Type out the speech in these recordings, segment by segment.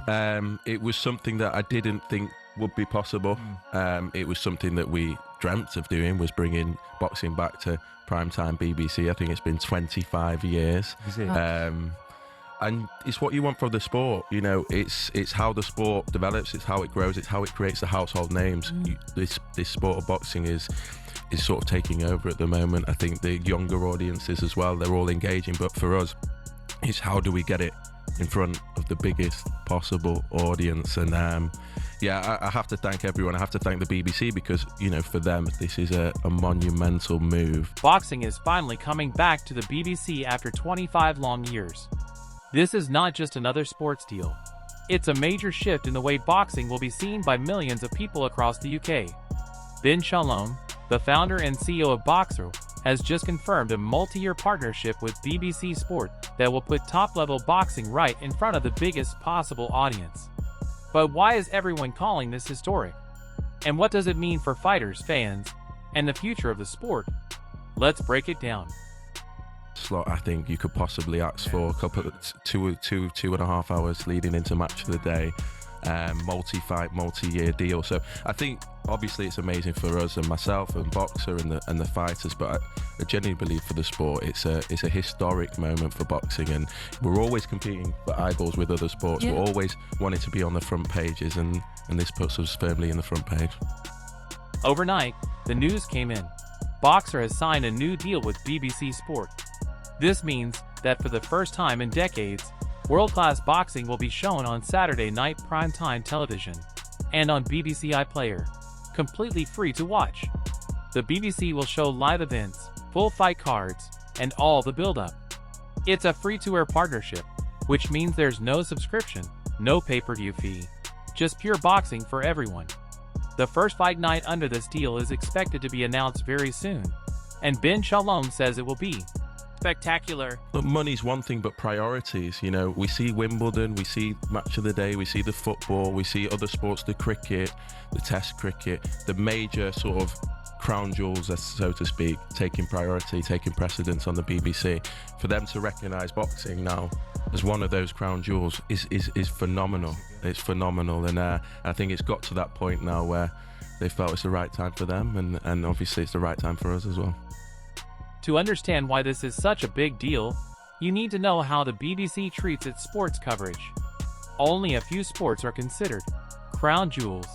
It was something that I didn't think would be possible. It was something that we dreamt of doing, was bringing boxing back to primetime BBC. I think it's been 25 years. Is it? And it's what you want from the sport. You know, it's how the sport develops, it's how it grows, it's how it creates the household names. This sport of boxing is sort of taking over at the moment. I think the younger audiences as well, they're all engaging, but for us, it's how do we get it in front of the biggest possible audience. And I have to thank everyone. I have to thank the BBC because, you know, for them, this is a monumental move. Boxing is finally coming back to the BBC after 25 long years. This is not just another sports deal. It's a major shift in the way boxing will be seen by millions of people across the UK. Ben Shalom, the founder and CEO of Boxer, has just confirmed a multi-year partnership with BBC Sport that will put top-level boxing right in front of the biggest possible audience. But why is everyone calling this historic? And what does it mean for fighters, fans, and the future of the sport? Let's break it down. Slot I think you could possibly ask for a couple of two and a half hours leading into match of the day, multi-fight, multi-year deal. So I think obviously it's amazing for us and myself and Boxer and the fighters, but I genuinely believe for the sport it's a historic moment for boxing, and we're always competing for eyeballs with other sports. We're always wanting to be on the front pages, and this puts us firmly in the front page. Overnight, the news came in. Boxer has signed a new deal with BBC Sport. This means that for the first time in decades, world-class boxing will be shown on Saturday night primetime television and on BBC iPlayer, completely free to watch. The BBC will show live events, full fight cards, and all the build-up. It's a free-to-air partnership, which means there's no subscription, no pay-per-view fee, just pure boxing for everyone. The first fight night under this deal is expected to be announced very soon, and Ben Shalom says it will be spectacular. Look, money's one thing, but priorities, you know, we see Wimbledon, we see Match of the Day, we see the football, we see other sports, the cricket, the test cricket, the major sort of crown jewels, so to speak, taking priority, taking precedence on the BBC. For them to recognise boxing now as one of those crown jewels is phenomenal. It's phenomenal, and I think it's got to that point now where they felt it's the right time for them, and obviously it's the right time for us as well. To understand why this is such a big deal, you need to know how the BBC treats its sports coverage. Only a few sports are considered crown jewels.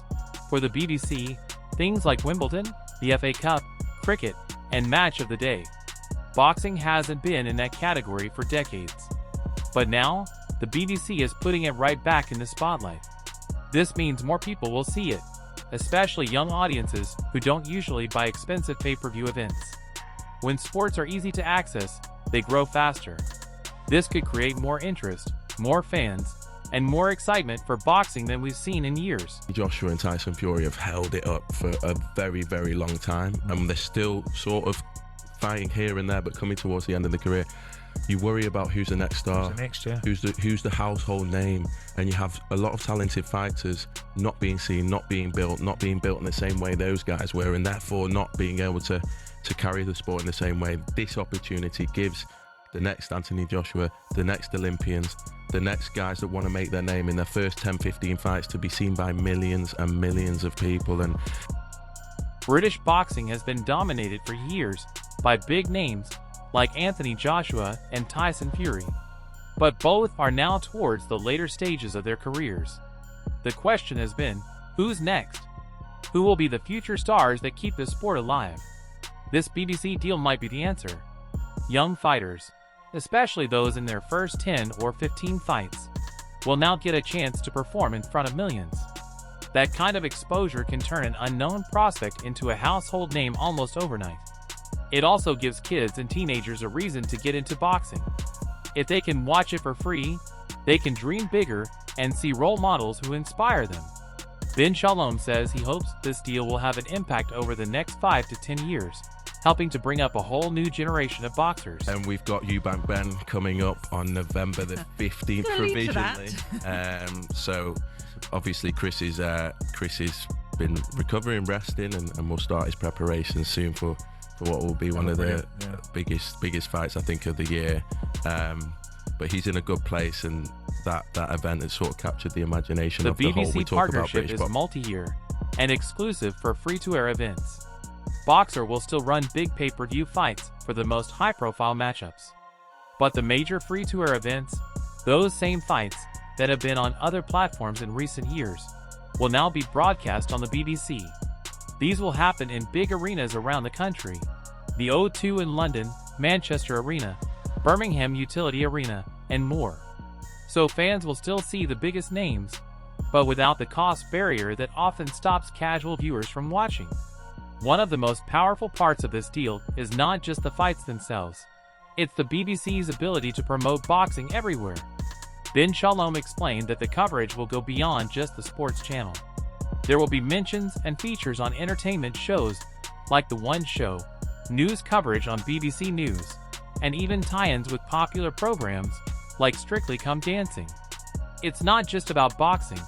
For the BBC, things like Wimbledon, the FA Cup, cricket, and Match of the Day. Boxing hasn't been in that category for decades. But now, the BBC is putting it right back in the spotlight. This means more people will see it, especially young audiences who don't usually buy expensive pay-per-view events. When sports are easy to access, they grow faster. This could create more interest, more fans, and more excitement for boxing than we've seen in years. Joshua and Tyson Fury have held it up for a very, very long time, and they're still sort of fighting here and there, but coming towards the end of the career. You worry about who's the next star, who's the household name, and you have a lot of talented fighters not being seen, not being built in the same way those guys were, and therefore not being able to carry the sport in the same way. This opportunity gives the next Anthony Joshua, the next Olympians, the next guys that want to make their name in their first 10, 15 fights to be seen by millions and millions of people. And British boxing has been dominated for years by big names like Anthony Joshua and Tyson Fury. But both are now towards the later stages of their careers. The question has been, who's next? Who will be the future stars that keep the sport alive? This BBC deal might be the answer. Young fighters, especially those in their first 10 or 15 fights, will now get a chance to perform in front of millions. That kind of exposure can turn an unknown prospect into a household name almost overnight. It also gives kids and teenagers a reason to get into boxing. If they can watch it for free, they can dream bigger and see role models who inspire them. Ben Shalom says he hopes this deal will have an impact over the next 5 to 10 years, helping to bring up a whole new generation of boxers. And we've got Eubank Ben coming up on November the 15th provisionally. So obviously Chris is been recovering, resting, and will start his preparations soon for what will be one of the biggest fights I think of the year. But he's in a good place, and that event has sort of captured the imagination The of the whole. We BBC talk about partnership British is boxing. multi-year and exclusive for free-to-air events. Boxer will still run big pay-per-view fights for the most high-profile matchups. But the major free-to-air events, those same fights that have been on other platforms in recent years, will now be broadcast on the BBC. These will happen in big arenas around the country: the O2 in London, Manchester Arena, Birmingham Utility Arena, and more. So fans will still see the biggest names, but without the cost barrier that often stops casual viewers from watching. One of the most powerful parts of this deal is not just the fights themselves. It's the BBC's ability to promote boxing everywhere. Ben Shalom explained that the coverage will go beyond just the sports channel. There will be mentions and features on entertainment shows like The One Show, news coverage on BBC News, and even tie-ins with popular programs like Strictly Come Dancing. It's not just about boxing,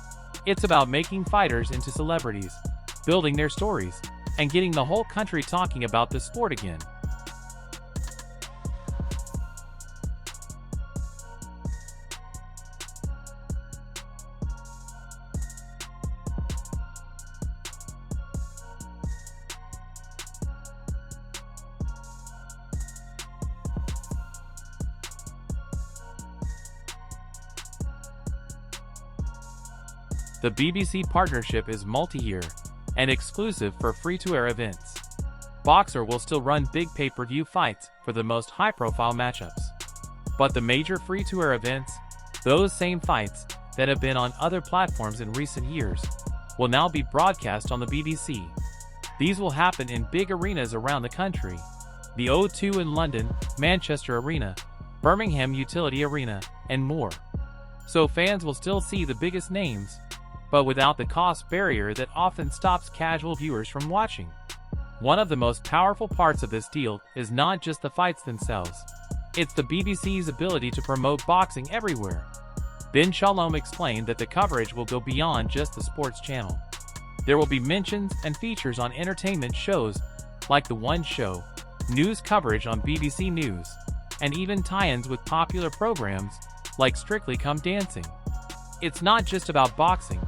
it's about making fighters into celebrities, building their stories, and getting the whole country talking about the sport again. The BBC partnership is multi-year and exclusive for free-to-air events. Boxer will still run big pay-per-view fights for the most high-profile matchups. But the major free-to-air events, those same fights that have been on other platforms in recent years, will now be broadcast on the BBC. These will happen in big arenas around the country: the O2 in London, Manchester Arena, Birmingham Utility Arena, and more. So fans will still see the biggest names, but without the cost barrier that often stops casual viewers from watching. One of the most powerful parts of this deal is not just the fights themselves. It's the BBC's ability to promote boxing everywhere. Ben Shalom explained that the coverage will go beyond just the sports channel. There will be mentions and features on entertainment shows like The One Show, news coverage on BBC News, and even tie-ins with popular programs like Strictly Come Dancing. It's not just about boxing,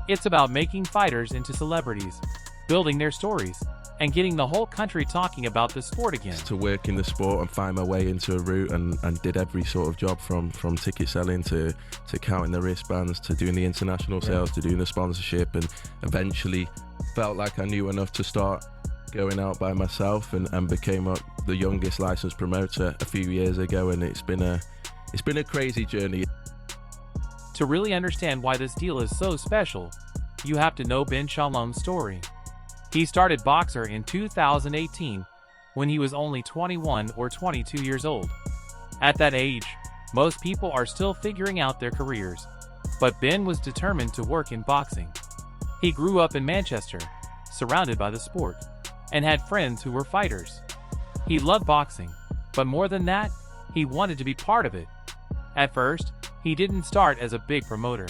it's about making fighters into celebrities, building their stories, and getting the whole country talking about the sport again. To work in the sport and find my way into a route, and did every sort of job from ticket selling to counting the wristbands, to doing the international sales, to doing the sponsorship, and eventually felt like I knew enough to start going out by myself, and became the youngest licensed promoter a few years ago, and it's been a crazy journey. To really understand why this deal is so special, you have to know Ben Shalom's story. He started Boxer in 2018 when he was only 21 or 22 years old. At that age, most people are still figuring out their careers, but Ben was determined to work in boxing. He grew up in Manchester, surrounded by the sport, and had friends who were fighters. He loved boxing, but more than that, he wanted to be part of it. At first, he didn't start as a big promoter.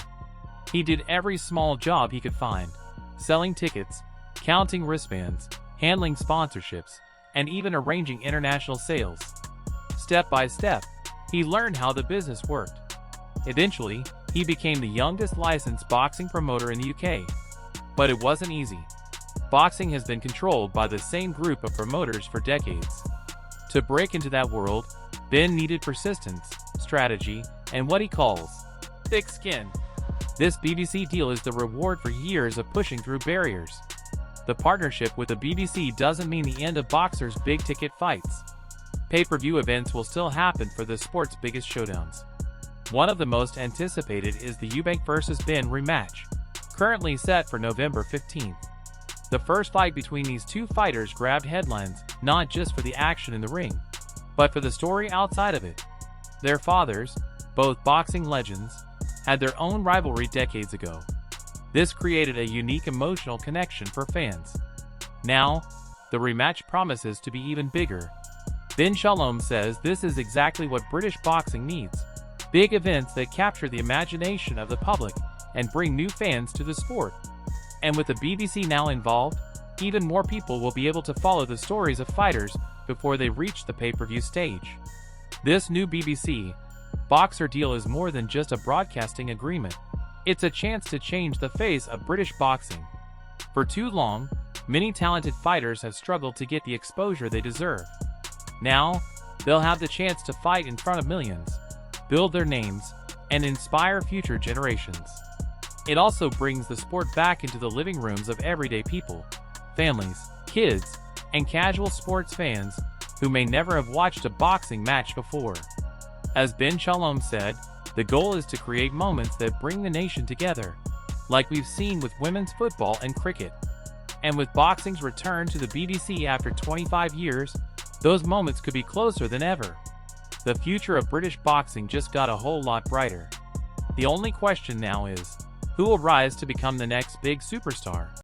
He did every small job he could find: selling tickets, counting wristbands, handling sponsorships, and even arranging international sales. Step by step, he learned how the business worked. Eventually, he became the youngest licensed boxing promoter in the UK. But it wasn't easy. Boxing has been controlled by the same group of promoters for decades. To break into that world, Ben needed persistence, strategy, and what he calls thick skin. This BBC deal is the reward for years of pushing through barriers. The partnership with the BBC doesn't mean the end of Boxer's big-ticket fights. Pay-per-view events will still happen for the sport's biggest showdowns. One of the most anticipated is the Eubank vs. Ben rematch, currently set for November 15th. The first fight between these two fighters grabbed headlines not just for the action in the ring, but for the story outside of it. Their fathers, both boxing legends, had their own rivalry decades ago. This created a unique emotional connection for fans. Now, the rematch promises to be even bigger. Ben Shalom says this is exactly what British boxing needs: big events that capture the imagination of the public and bring new fans to the sport. And with the BBC now involved, even more people will be able to follow the stories of fighters before they reach the pay-per-view stage. This new BBC Boxer deal is more than just a broadcasting agreement. It's a chance to change the face of British boxing. For too long, many talented fighters have struggled to get the exposure they deserve. Now, they'll have the chance to fight in front of millions, build their names, and inspire future generations. It also brings the sport back into the living rooms of everyday people, families, kids, and casual sports fans who may never have watched a boxing match before. As Ben Shalom said, the goal is to create moments that bring the nation together, like we've seen with women's football and cricket. And with boxing's return to the BBC after 25 years, those moments could be closer than ever. The future of British boxing just got a whole lot brighter. The only question now is, who will rise to become the next big superstar?